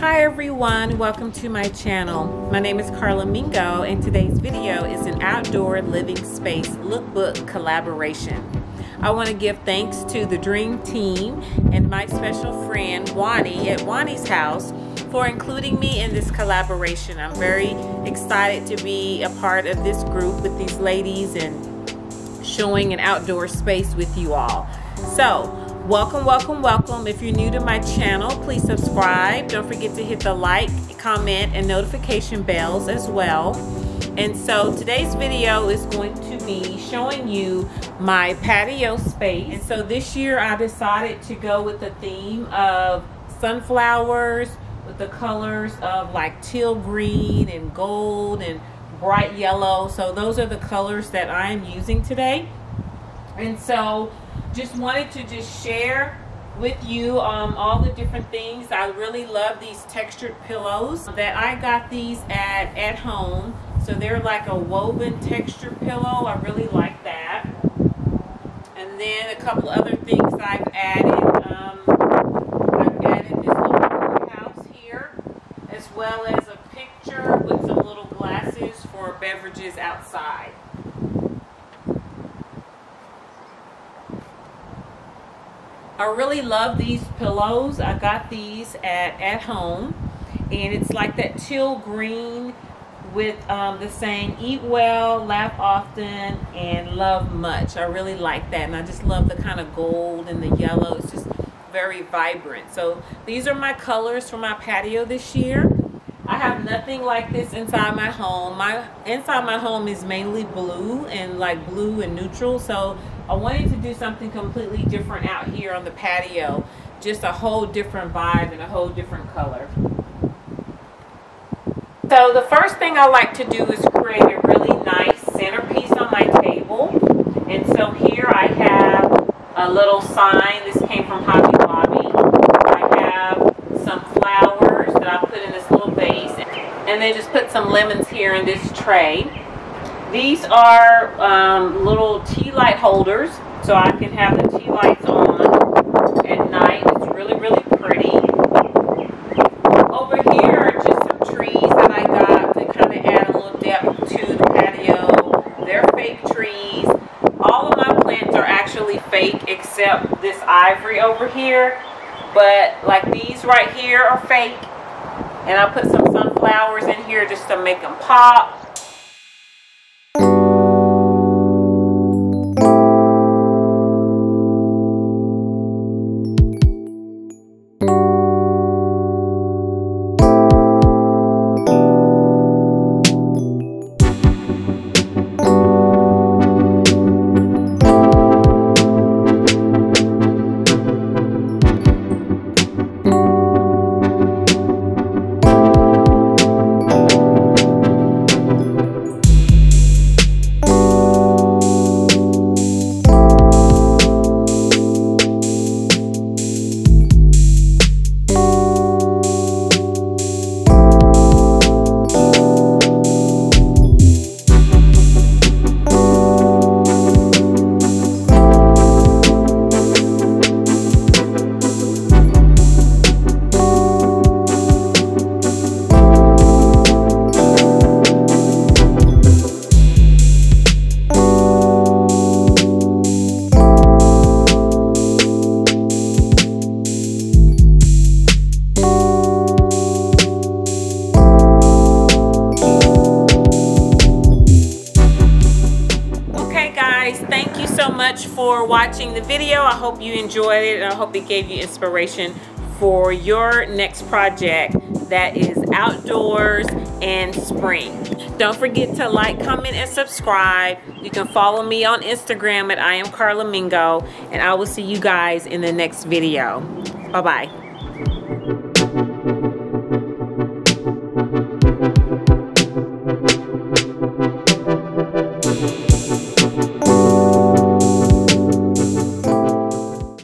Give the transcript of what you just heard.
Hi everyone, welcome to my channel. My name is Carla Mingo and today's video is an outdoor living space lookbook collaboration. I want to give thanks to the Dream Team and my special friend Juani at Juani's house for including me in this collaboration. I'm very excited to be a part of this group with these ladies and showing an outdoor space with you all. So welcome. If you're new to my channel, please subscribe. Don't forget to hit the like, comment, and notification bells as well. And so today's video is going to be showing you my patio space. And so this year I decided to go with the theme of sunflowers with the colors of like teal green and gold and bright yellow. So those are the colors that I am using today. And so just wanted to just share with you all the different things. I really love these textured pillows that I got these at home. So they're like a woven textured pillow. I really like that. And then a couple other things I've added. I've added this little house here, as well as a picture with some little glasses for beverages outside. I really love these pillows. I got these at home, and it's like that teal green with the saying eat well, laugh often, and love much. I really like that, and I just love the kind of gold and the yellow. It's just very vibrant. So these are my colors for my patio this year. I have nothing like this inside my home. Inside my home is mainly blue and like blue and neutral. So I wanted to do something completely different out here on the patio. Just a whole different vibe and a whole different color. So the first thing I like to do is create a really nice centerpiece on my table. And so here I have a little sign. This came from Hobby Lobby. I have some flowers that I put in this little vase. And then just put some lemons here in this tray. These are little tea light holders, so I can have the tea lights on at night. It's really, really pretty. Over here are just some trees that I got to kind of add a little depth to the patio. They're fake trees. All of my plants are actually fake except this ivory over here. But like these right here are fake. And I put some sunflowers in here just to make them pop. Thank you so much for watching the video. I hope you enjoyed it, and I hope it gave you inspiration for your next project that is outdoors and spring. Don't forget to like, comment, and subscribe. You can follow me on Instagram at I am Carla Mingo, and I will see you guys in the next video. Bye-bye.